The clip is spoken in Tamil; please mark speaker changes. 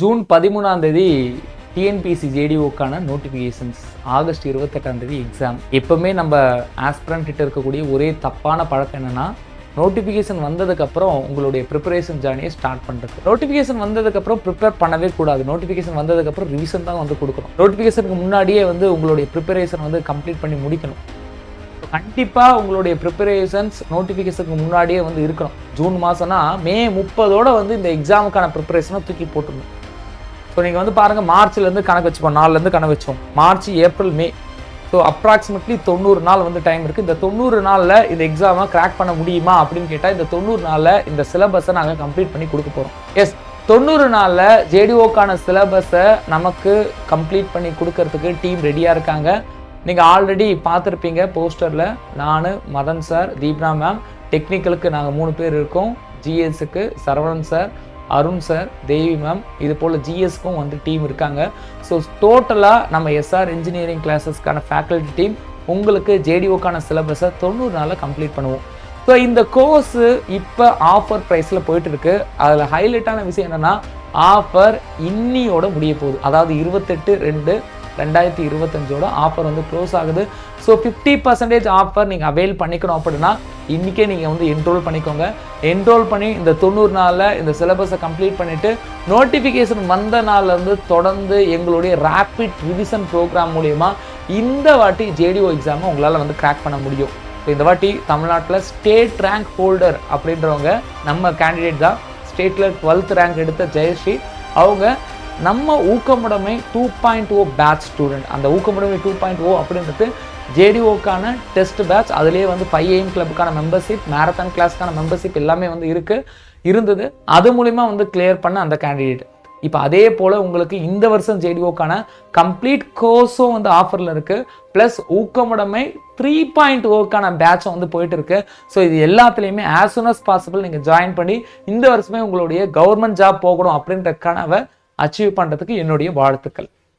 Speaker 1: ஜூன் 13ஆம் தேதி டிஎன்பிஎஸ்சி ஜேடிஓக்கான நோட்டிஃபிகேஷன்ஸ், ஆகஸ்ட் 28ஆம் தேதி எக்ஸாம். எப்பவுமே நம்ம ஆஸ்பிரண்ட் கிட்ட இருக்கக்கூடிய ஒரே தப்பான பழக்கம் என்னன்னா, நோட்டிஃபிகேஷன் வந்ததுக்கப்புறம் உங்களுடைய ப்ரிப்பரேஷன் ஜேர்னியை ஸ்டார்ட் பண்ணுறது. நோட்டிஃபிகேஷன் வந்ததுக்கப்புறம் ப்ரிப்பேர் பண்ணவே கூடாது. நோட்டிஃபிகேஷன் வந்ததுக்கப்புறம் ரிவிஷன் தான் வந்து கொடுக்கணும். நோட்டிஃபிகேஷனுக்கு முன்னாடியே வந்து உங்களுடைய ப்ரிப்பரேஷன் வந்து கம்ப்ளீட் பண்ணி முடிக்கணும். கண்டிப்பாக உங்களுடைய ப்ரிப்பரேஷன்ஸ் நோட்டிஃபிகேஷனுக்கு முன்னாடியே வந்து இருக்கணும். ஜூன் மாதம்னா மே 30ஓட வந்து இந்த எக்ஸாமுக்கான ப்ரிப்பரேஷனை தூக்கி போட்டுருணும். ஸோ நீங்கள் வந்து பாருங்கள், மார்ச்லேருந்து கணக்கு வச்சுப்போம், 4லேருந்து கணக்கு வச்சோம், மார்ச், ஏப்ரல், மே. ஸோ அப்ராக்சிமேட்லி 90 நாள் வந்து டைம் இருக்குது. இந்த 90 நாளில் இந்த எக்ஸாமை கிராக் பண்ண முடியுமா அப்படின்னு கேட்டால், இந்த 90 நாளில் இந்த சிலபஸை நாங்கள் கம்ப்ளீட் பண்ணி கொடுக்க போகிறோம். எஸ், 90 நாளில் ஜேடிஓக்கான சிலபஸை நமக்கு கம்ப்ளீட் பண்ணி கொடுக்கறதுக்கு டீம் ரெடியாக இருக்காங்க. நீங்கள் ஆல்ரெடி பார்த்துருப்பீங்க போஸ்டரில், நான், மதன் சார், தீப்னா மேம், டெக்னிக்கலுக்கு நாங்கள் 3 பேர் இருக்கோம், ஜிஎஸ்க்கு சரவணன் சார், அருண் சார், தேவி மேம், இது போல் ஜிஎஸ்க்கும் வந்து டீம் இருக்காங்க. ஸோ டோட்டலாக நம்ம எஸ்ஆர் இன்ஜினியரிங் கிளாஸஸ்க்கான ஃபேக்கல்டி டீம் உங்களுக்கு ஜேடிஓக்கான சிலபஸை 90 நாளில் கம்ப்ளீட் பண்ணுவோம். ஸோ இந்த கோர்ஸு இப்போ ஆஃபர் ப்ரைஸில் போயிட்டு இருக்கு. அதில் ஹைலைட்டான விஷயம் என்னென்னா, ஆஃபர் இன்னியோட முடிய போகுது. அதாவது 28/2/2025 ஆஃபர் வந்து க்ளோஸ் ஆகுது. ஸோ 50% ஆஃபர் நீங்கள் அவைல் பண்ணிக்கணும் அப்படின்னா இன்றைக்கே நீங்கள் வந்து என்ரோல் பண்ணிக்கோங்க. என்ரோல் பண்ணி இந்த 90 நாளில் இந்த சிலபஸை கம்ப்ளீட் பண்ணிவிட்டு, நோட்டிஃபிகேஷன் வந்த நாள்லேருந்து தொடர்ந்து எங்களுடைய ரேப்பிட் ரிவிஷன் ப்ரோக்ராம் மூலயமா இந்த வாட்டி ஜேடிஓ எக்ஸாமை உங்களால் வந்து கிராக் பண்ண முடியும். ஸோ இந்த வாட்டி தமிழ்நாட்டில் ஸ்டேட் ரேங்க் ஹோல்டர் அப்படின்றவங்க நம்ம கேண்டிடேட் தான். ஸ்டேட்டில் 12th ரேங்க் எடுத்த ஜெயஸ்ரீ அவங்க நம்ம ஊக்கமுடைமை 2.0 பேட்ச் ஸ்டூடெண்ட். அந்த ஊக்கமுடைமை 2.0 அப்படின்றது ஜேடிஓக்கான டெஸ்ட் பேட்ச். அதுலேயே வந்து 5AM கிளப்புக்கான மெம்பர்ஷிப், மேரத்தான் கிளாஸ்க்கான மெம்பர்ஷிப் எல்லாமே வந்து இருந்தது. அது மூலிமா வந்து கிளியர் பண்ண அந்த கேண்டிடேட். இப்போ அதே போல் உங்களுக்கு இந்த வருஷம் ஜேடிஓக்கான கம்ப்ளீட் கோர்ஸும் வந்து ஆஃபரில் இருக்குது. ப்ளஸ் ஊக்கமுடைமை 3.0க்கான பேட்சும் வந்து போயிட்டு இருக்கு. ஸோ இது எல்லாத்துலேயுமே ஆஸ் சூன் அஸ் பாசிபிள் நீங்கள் ஜாயின் பண்ணி இந்த வருஷமே உங்களுடைய கவர்மெண்ட் ஜாப் போகணும் அப்படின்ற கனவை அச்சீவ் பண்ணுறதுக்கு என்னுடைய வாழ்த்துக்கள்.